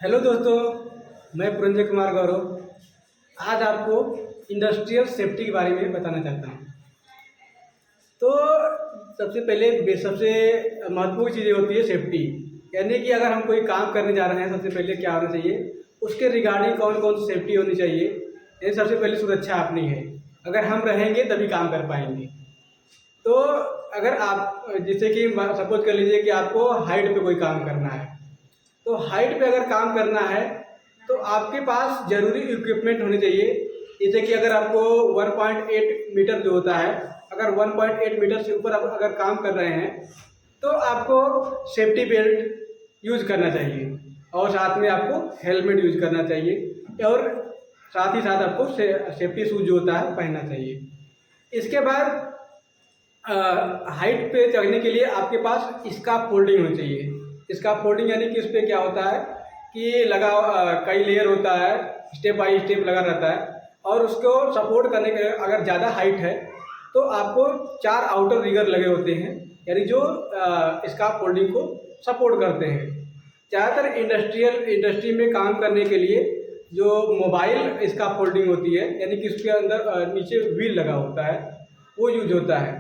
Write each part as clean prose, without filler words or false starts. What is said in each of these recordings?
Hello दोस्तों, मैं पुरंजय कुमार गौरव आज आपको इंडस्ट्रियल सेफ्टी के बारे में बताना चाहता हूँ। तो सबसे पहले सबसे महत्वपूर्ण चीज़ होती है सेफ्टी, यानी कि अगर हम कोई काम करने जा रहे हैं सबसे पहले क्या होना चाहिए, उसके रिगार्डिंग कौन कौन सी सेफ्टी होनी चाहिए। ये सबसे पहले सुरक्षा अपनी है, अगर हम रहेंगे तभी काम कर पाएंगे। तो अगर आप जैसे कि सपोज कर लीजिए कि आपको हाइट पे कोई काम करना है, तो हाइट पे अगर काम करना है तो आपके पास ज़रूरी इक्विपमेंट होने चाहिए। जैसे कि अगर आपको 1.8 मीटर जो होता है, अगर 1.8 मीटर से ऊपर आप अगर काम कर रहे हैं तो आपको सेफ्टी बेल्ट यूज करना चाहिए और साथ में आपको हेलमेट यूज करना चाहिए और साथ ही साथ आपको सेफ्टी शूज जो होता है पहनना चाहिए। इसके बाद हाइट पे चढ़ने के लिए आपके पास स्कार्फ फोल्डिंग होनी चाहिए। स्कार्फ फोल्डिंग यानी कि उस पर क्या होता है कि कई लेयर होता है, स्टेप बाय स्टेप लगा रहता है और उसको सपोर्ट करने के अगर ज़्यादा हाइट है तो आपको 4 आउटर रिगर लगे होते हैं, यानी जो स्कार्फ फोल्डिंग को सपोर्ट करते हैं। ज़्यादातर इंडस्ट्री में काम करने के लिए जो मोबाइल स्कार्फ फोल्डिंग होती है, यानी कि उसके अंदर नीचे व्हील लगा होता है, वो यूज होता है।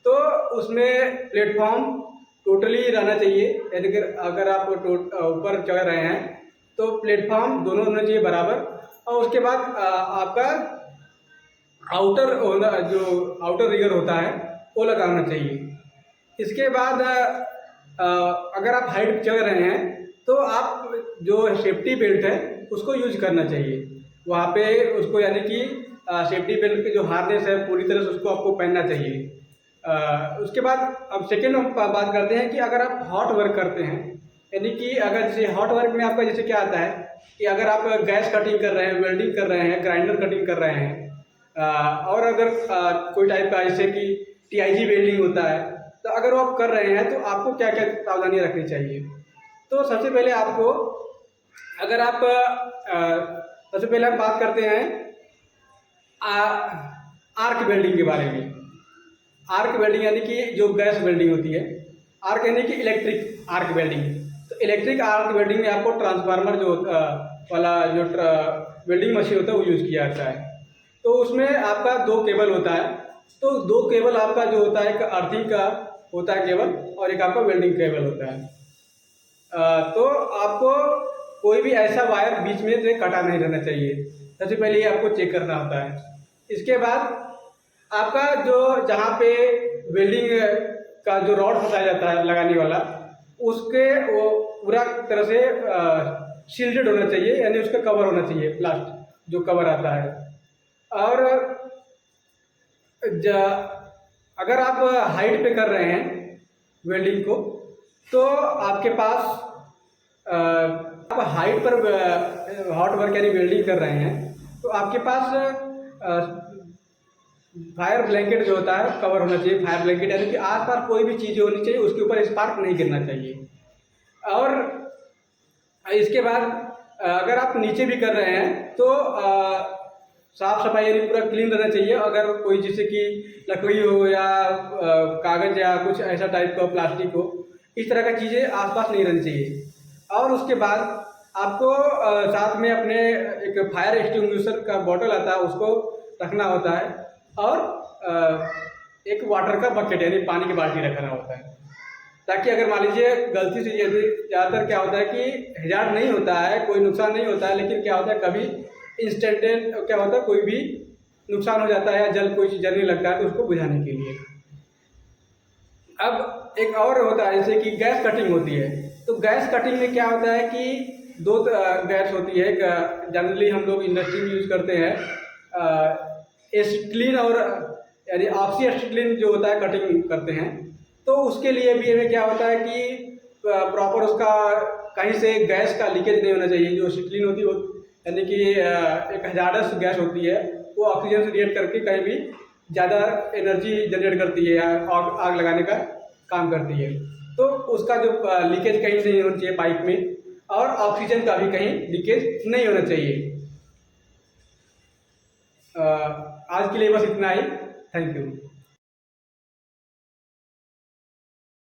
तो उसमें प्लेटफॉर्म टोटली रहना चाहिए, यानी कि अगर आप ऊपर चढ़ रहे हैं तो प्लेटफॉर्म दोनों होना चाहिए बराबर। और उसके बाद आपका जो आउटर रिगर होता है वो लगाना चाहिए। इसके बाद अगर आप हाइट चढ़ रहे हैं तो आप जो सेफ्टी बेल्ट है उसको यूज करना चाहिए वहाँ पे उसको, यानी कि सेफ्टी बेल्ट के जो हार्नेस है पूरी तरह से उसको आपको पहनना चाहिए। उसके बाद अब सेकेंड हम बात करते हैं कि अगर आप हॉट वर्क करते हैं, यानी कि अगर जैसे हॉट वर्क में आपका जैसे क्या आता है कि अगर आप गैस कटिंग कर रहे हैं, वेल्डिंग कर रहे हैं, ग्राइंडर कटिंग कर रहे हैं, और अगर कोई टाइप का जैसे कि टीआईजी वेल्डिंग होता है, तो अगर वो आप कर रहे हैं तो आपको क्या क्या सावधानियाँ रखनी चाहिए। तो सबसे पहले आपको अगर आप सबसे पहले हम बात करते हैं आर्क वेल्डिंग के बारे में। आर्क वेल्डिंग यानी कि जो गैस वेल्डिंग होती है, आर्क यानी कि इलेक्ट्रिक आर्क वेल्डिंग। तो इलेक्ट्रिक आर्क वेल्डिंग में आपको ट्रांसफार्मर जो वाला जो वेल्डिंग मशीन होता है वो यूज किया जाता है। तो उसमें आपका 2 केबल होता है, तो 2 केबल आपका जो होता है एक अर्थिंग का होता है केबल और एक आपका वेल्डिंग केबल होता है। तो आपको कोई भी ऐसा वायर बीच में से कटा नहीं रहना चाहिए, सबसे पहले ये आपको चेक करना होता है। इसके बाद आपका जो जहाँ पे वेल्डिंग का जो रॉड फंसाया जाता है लगाने वाला, उसके वो पूरा तरह से शील्डेड होना चाहिए, यानी उसका कवर होना चाहिए, प्लास्टिक जो कवर आता है। और अगर आप हाइट पे कर रहे हैं वेल्डिंग को तो आपके पास आप हाइट पर हॉट वर्क यानी वेल्डिंग कर रहे हैं तो आपके पास फायर ब्लैंकेट जो होता है कवर होना चाहिए। फायर ब्लैंकेट यानी कि आसपास कोई भी चीज़ होनी चाहिए, उसके ऊपर स्पार्क नहीं गिरना चाहिए। और इसके बाद अगर आप नीचे भी कर रहे हैं तो साफ सफाई यानी पूरा क्लीन रहना चाहिए। अगर कोई जैसे कि लकड़ी हो या कागज़ या कुछ ऐसा टाइप का प्लास्टिक हो, इस तरह का चीज़ें आसपास नहीं रहनी चाहिए। और उसके बाद आपको साथ में अपने एक फायर एक्सटिंग्विशर का बॉटल आता है उसको रखना होता है और एक वाटर का बकेट यानी पानी की बाल्टी रखना होता है, ताकि अगर मान लीजिए गलती से, यदि ज़्यादातर क्या होता है कि हैजार्ड नहीं होता है, कोई नुकसान नहीं होता है, लेकिन क्या होता है कभी इंस्टेंटेट क्या होता है कोई भी नुकसान हो जाता है या कोई चीज़ जलने लगता है तो उसको बुझाने के लिए। अब एक और होता है जैसे कि गैस कटिंग होती है, तो गैस कटिंग में क्या होता है कि 2 गैस होती है। जनरली हम लोग इंडस्ट्री में यूज़ करते हैं एसिटिलीन और यानी ऑक्सी एसिटिलीन जो होता है कटिंग करते हैं। तो उसके लिए भी हमें क्या होता है कि प्रॉपर उसका कहीं से गैस का लीकेज नहीं होना चाहिए। जो एसिटिलीन होती है वो यानी कि एक हैजार्डस गैस होती है, वो ऑक्सीजन से रिएक्ट करके कहीं भी ज़्यादा एनर्जी जनरेट करती है या आग लगाने का काम करती है। तो उसका जो लीकेज कहीं से नहीं होना चाहिए पाइप में, और ऑक्सीजन का भी कहीं लीकेज नहीं होना चाहिए। आज के लिए बस इतना ही। Thank you.